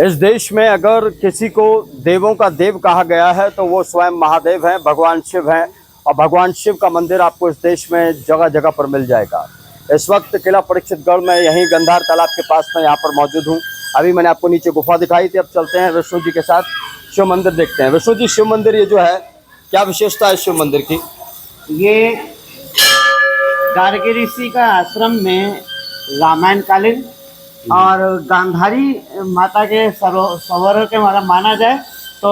इस देश में अगर किसी को देवों का देव कहा गया है तो वो स्वयं महादेव हैं, भगवान शिव हैं। और भगवान शिव का मंदिर आपको इस देश में जगह जगह पर मिल जाएगा। इस वक्त किला परीक्षितगढ़ में यहीं गंधार तालाब के पास में यहाँ पर मौजूद हूँ। अभी मैंने आपको नीचे गुफा दिखाई थी, अब चलते हैं विष्णु जी के साथ शिव मंदिर देखते हैं। विष्णु जी, शिव मंदिर ये जो है, क्या विशेषता है शिव मंदिर की? ये गार्गी ऋषि का आश्रम में रामायण कालीन और गांधारी माता के सरोवर के माना जाए तो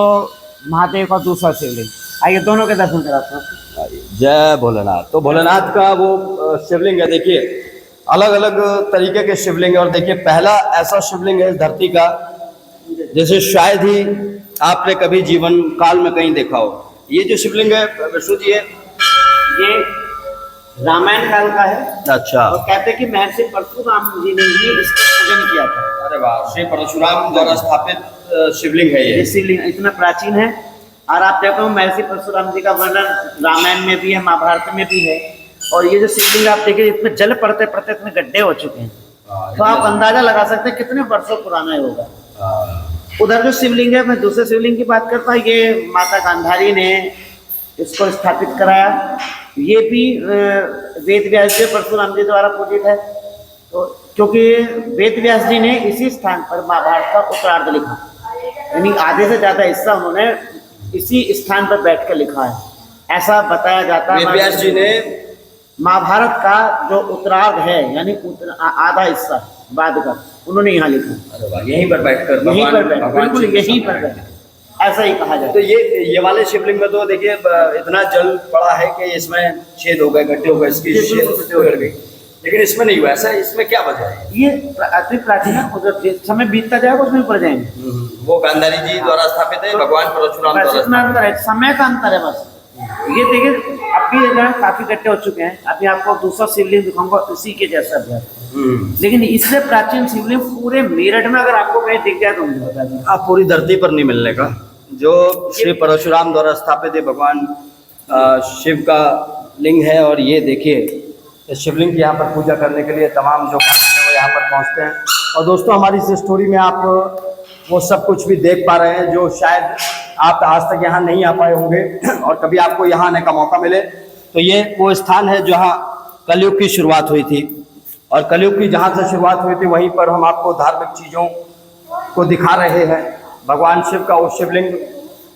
महादेव का दूसरा शिवलिंग। आइए दोनों के दर्शन कराते हैं। जय भोलेनाथ। तो भोलेनाथ का वो शिवलिंग है, देखिए अलग अलग तरीके के शिवलिंग है। और देखिए पहला ऐसा शिवलिंग है इस धरती का जैसे शायद ही आपने कभी जीवन काल में कहीं देखा हो। ये जो शिवलिंग है विष्णु जी है, ये रामायण काल का है। अच्छा। और कहते हैं कि महर्षि परशुराम जी ने ही इसका पूजन किया था। अरे वाह, श्री परशुराम द्वारा स्थापित शिवलिंग है ये शिवलिंग इतना प्राचीन है। और आप देखो महर्षि परशुराम जी का वर्णन रामायण में भी है, महाभारत में भी है। और ये जो शिवलिंग आप देखिए, इसमें जल पड़ते पड़ते इतने गड्ढे हो चुके हैं, तो आप अंदाजा लगा सकते हैं कितने वर्षों पुराना होगा। उधर जो शिवलिंग है, मैं दूसरे शिवलिंग की बात करता हूँ, ये माता गांधारी ने इसको स्थापित कराया। ये भी वेद व्यास जी परशुराम जी द्वारा पूजित है। तो क्योंकि वेद व्यास जी ने इसी स्थान पर महाभारत का उत्तरार्ध लिखा, यानी आधे से ज्यादा हिस्सा उन्होंने इसी स्थान पर बैठकर लिखा है, ऐसा बताया जाता है। वेद व्यास जी ने महाभारत का जो उत्तरार्ध है, यानी आधा हिस्सा बाद का, उन्होंने यहाँ लिखा। अरे वाह, यहीं पर बैठकर, यहीं पर बिल्कुल यहीं पर बैठ, ऐसा ही कहा जाए। तो ये वाले शिवलिंग में तो देखिए इतना जल पड़ा है कि इसमें छेद हो गए, गड्ढे हो गए, इसकी छेद हो गई, लेकिन इसमें नहीं हुआ ऐसा। इसमें क्या वजह है? ये अति प्राचीन है, उधर समय बीतता जाएगा उसमें पड़ जाएंगे। वो गांधारी जी द्वारा स्थापित है, भगवान परशुराम द्वारा है, समय का अंतर है बस। ये देखिए अभी काफी गड्ढे हो चुके हैं। अभी आपको दूसरा शिवलिंग दिखाऊंगा उसी के जैसा भी, लेकिन इससे प्राचीन शिवलिंग पूरे मेरठ में अगर आपको कहीं दिख जाए तो मुझे बता दें। आप पूरी धरती पर नहीं मिलने का, जो श्री परशुराम द्वारा स्थापित है, भगवान शिव का लिंग है। और ये देखिए इस शिवलिंग की यहाँ पर पूजा करने के लिए तमाम जो भक्त हैं वो यहाँ पर पहुँचते हैं। और दोस्तों, हमारी इस स्टोरी में आप वो सब कुछ भी देख पा रहे हैं जो शायद आप आज तक यहाँ नहीं आ पाए होंगे और कभी आपको यहाँ आने का मौका मिले। तो ये वो स्थान है जहाँ कलयुग की शुरुआत हुई थी, और कलयुग की जहाँ से शुरुआत हुई थी वहीं पर हम आपको धार्मिक चीज़ों को दिखा रहे हैं। भगवान शिव का वो शिवलिंग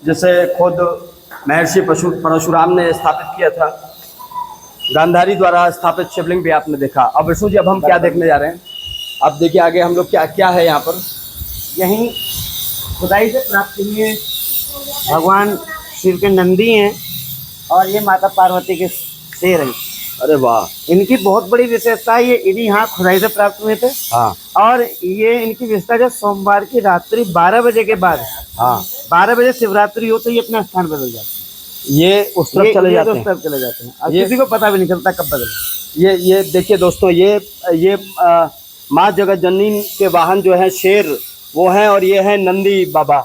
जिसे खुद महर्षि परशुराम ने स्थापित किया था, गांधारी द्वारा स्थापित शिवलिंग भी आपने देखा। अब विष्णु जी, अब हम क्या देखने जा रहे हैं? अब देखिए आगे हम लोग क्या क्या है यहाँ पर। यहीं खुदाई से प्राप्त हुए भगवान शिव के नंदी हैं और ये माता पार्वती के शेर हैं। अरे वाह, इनकी बहुत बड़ी विशेषता है, ये इन्हीं यहाँ खुदाई से प्राप्त हुए थे। हाँ। और ये इनकी विशेषता जो सोमवार की रात्रि 12 बजे के बाद, हाँ, 12 बजे शिवरात्रि हो तो ये अपना स्थान बदल जाते हैं। ये उस तरफ चले जाते हैं, उस तरफ चले जाते हैं। किसी को पता भी नहीं चलता कब बदले। ये देखिए दोस्तों, ये माँ जगत जननी के वाहन जो है शेर वो हैं, और ये है नंदी बाबा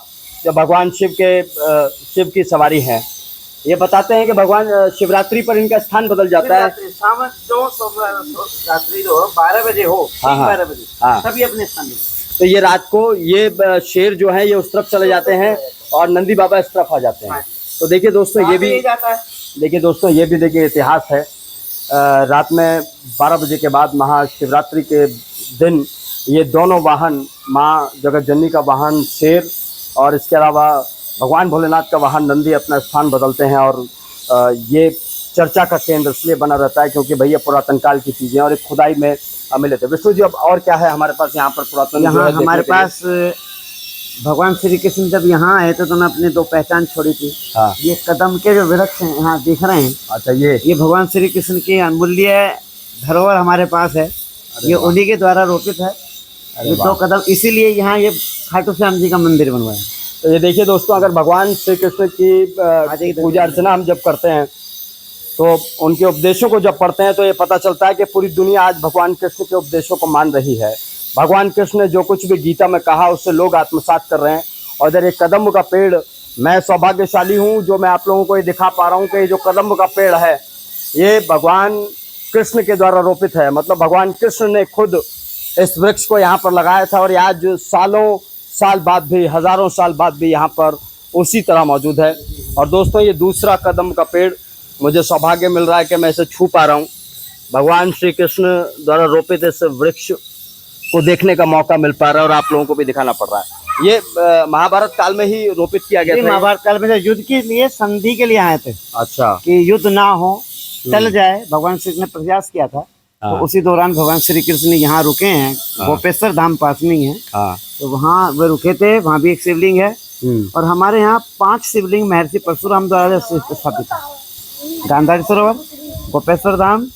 जो भगवान शिव की सवारी है। ये बताते हैं कि भगवान शिवरात्रि पर इनका स्थान बदल जाता है। शाम जो रात्रि जो 12 बजे हो, 12 बजे तभी अपने स्थान। तो ये रात को ये शेर जो है ये उस तरफ चले जाते हैं और नंदी बाबा इस तरफ आ जाते हैं। तो देखिए दोस्तों, ये भी जाता है। देखिए दोस्तों, ये भी देखिए इतिहास है। रात में 12 बजे के बाद महाशिवरात्रि के दिन ये दोनों वाहन, माँ जगत जननी का वाहन शेर और इसके अलावा भगवान भोलेनाथ का वाहन नंदी, अपना स्थान बदलते हैं। और ये चर्चा का केंद्र इसलिए बना रहता है क्योंकि भैया पुरातन काल की चीज़ें और एक खुदाई में मिले थे। विष्णु जी, अब और क्या है हमारे पास यहाँ पर पुरातन? यहाँ हमारे पास भगवान श्री कृष्ण जब यहाँ आए थे तो उन्होंने अपनी 2 पहचान छोड़ी थी। हाँ। ये कदम के जो वृक्ष हैं यहाँ दिख रहे हैं। अच्छा, ये भगवान श्री कृष्ण की अमूल्य धरोहर हमारे पास है। ये उन्हीं के द्वारा रोपित है। ये 2 कदम, इसीलिए यहाँ ये खाटू श्याम जी का मंदिर बनवाया। तो ये देखिए दोस्तों, अगर भगवान श्री कृष्ण की पूजा अर्चना हम जब करते हैं तो उनके उपदेशों को जब पढ़ते हैं तो ये पता चलता है कि पूरी दुनिया आज भगवान कृष्ण के उपदेशों को मान रही है। भगवान कृष्ण ने जो कुछ भी गीता में कहा उससे लोग आत्मसात कर रहे हैं। और इधर एक कदम्ब का पेड़, मैं सौभाग्यशाली हूँ जो मैं आप लोगों को ये दिखा पा रहा हूँ कि जो कदम्ब का पेड़ है ये भगवान कृष्ण के द्वारा रोपित है। मतलब भगवान कृष्ण ने खुद इस वृक्ष को यहाँ पर लगाया था और आज सालों साल बाद भी, हजारों साल बाद भी यहाँ पर उसी तरह मौजूद है। और दोस्तों ये दूसरा कदम का पेड़ मुझे सौभाग्य मिल रहा है कि मैं इसे छू पा रहा हूँ। भगवान श्री कृष्ण द्वारा रोपित इस वृक्ष को देखने का मौका मिल पा रहा है और आप लोगों को भी दिखाना पड़ रहा है। ये महाभारत काल में ही रोपित किया गया था। महाभारत काल में युद्ध के लिए, संधि के लिए आए थे। अच्छा। कि युद्ध ना हो, टल जाए, भगवान श्री कृष्ण ने प्रयास किया था। तो उसी दौरान भगवान श्री कृष्ण यहाँ रुके हैं। गोपेश्वर धाम पास में ही है। तो वहाँ वे रुके थे। वहाँ भी एक शिवलिंग है। और हमारे यहाँ 5 शिवलिंग महर्षि परशुराम द्वारा स्थापित है। गांधारी सरोवर, गोपेश्वर धाम,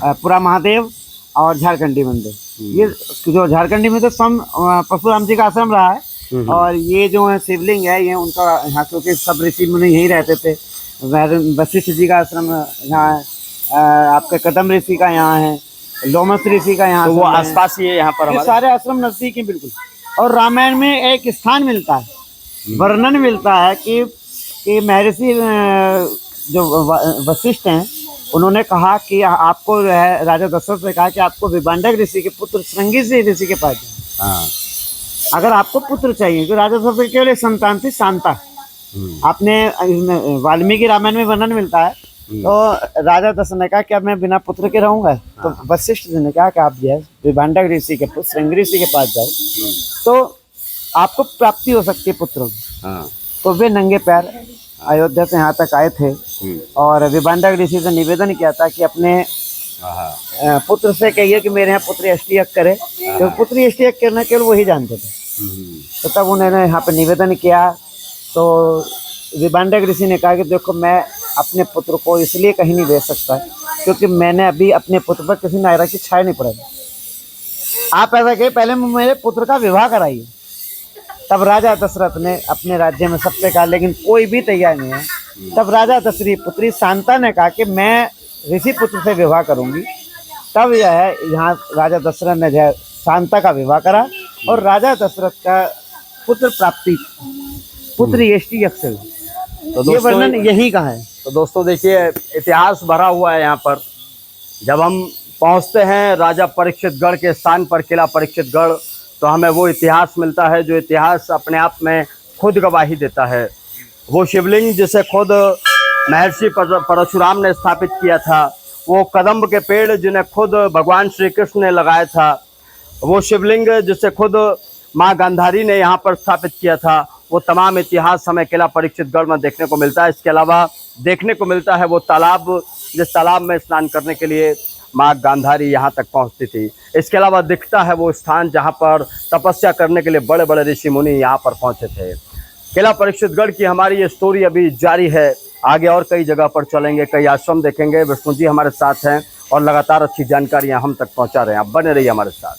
पुरा महादेव और झारखंडी मंदिर। ये जो झारखंडी में तो परशुराम जी का आश्रम रहा है। और ये जो है शिवलिंग है, ये उनका यहाँ, क्योंकि सब ऋषि मुनि यहीं रहते थे। वशिष्ठ जी का आश्रम यहाँ है, आपके कदम ऋषि का यहाँ है, लोमस ऋषि का यहाँ, तो वो आसपास ही है यहाँ पर। सारे आश्रम नजदीक ही बिल्कुल। और रामायण में एक स्थान मिलता है, वर्णन मिलता है कि महर्षि जो वशिष्ठ हैं, उन्होंने कहा कि आपको राजा दशरथ ने कहा कि आपको विभांडक ऋषि के पुत्र श्रृंगी ऋषि के पास जाए अगर आपको पुत्र चाहिए। तो राजा दशरथ की केवल एक संतान थी, शांता। आपने वाल्मीकि रामायण में वर्णन मिलता है। तो राजा दशरथ ने कहा कि अब मैं बिना पुत्र के रहूंगा। तो वशिष्ठ जी ने कहा कि आप जो है विभांडक ऋषि के पुत्र श्रृंगी ऋषि के पास जाओ, तो आपको प्राप्ति हो सकती है पुत्रों की। तो वे नंगे पैर अयोध्या से यहाँ तक आए थे और विभांडक ऋषि से निवेदन किया था कि अपने पुत्र से कहिए कि मेरे यहाँ पुत्री अष्टयज्ञ करे। तो पुत्री अष्टयज्ञ करना केवल वही जानते थे। तो तब उन्होंने यहाँ पे निवेदन किया। तो विभांडक ऋषि ने कहा कि देखो, मैं अपने पुत्र को इसलिए कहीं नहीं भेज सकता क्योंकि मैंने अभी अपने पुत्र पर किसी नायरा की छाया नहीं पड़ेगी। आप ऐसा कहिए, पहले मेरे पुत्र का विवाह कराइए। तब राजा दशरथ ने अपने राज्य में सबसे कहा, लेकिन कोई भी तैयार नहीं है। तब राजा दशरथ की पुत्री शांता ने कहा कि मैं ऋषि पुत्र से विवाह करूंगी। तब यह है यहाँ राजा दशरथ ने जो है शांता का विवाह करा और राजा दशरथ का पुत्र प्राप्ति, पुत्र अष्टयज्ञ से। तो ये वर्णन यही का है। तो दोस्तों देखिए, इतिहास भरा हुआ है यहाँ पर। जब हम पहुँचते हैं राजा परीक्षितगढ़ के स्थान पर, किला परीक्षितगढ़, तो हमें वो इतिहास मिलता है जो इतिहास अपने आप में खुद गवाही देता है। वो शिवलिंग जिसे खुद महर्षि परशुराम ने स्थापित किया था, वो कदम्ब के पेड़ जिन्हें खुद भगवान श्री कृष्ण ने लगाया था, वो शिवलिंग जिसे खुद माँ गांधारी ने यहाँ पर स्थापित किया था, वो तमाम इतिहास हमें किला परीक्षितगढ़ में देखने को मिलता है। इसके अलावा देखने को मिलता है वो तालाब, जिस तालाब में स्नान करने के लिए माँ गांधारी यहाँ तक पहुँचती थी। इसके अलावा दिखता है वो स्थान जहाँ पर तपस्या करने के लिए बड़े बड़े ऋषि मुनि यहाँ पर पहुँचे थे। किला परीक्षितगढ़ की हमारी ये स्टोरी अभी जारी है। आगे और कई जगह पर चलेंगे, कई आश्रम देखेंगे। विष्णु जी हमारे साथ हैं और लगातार अच्छी जानकारियाँ हम तक पहुँचा रहे हैं। आप बने रहिए हमारे साथ।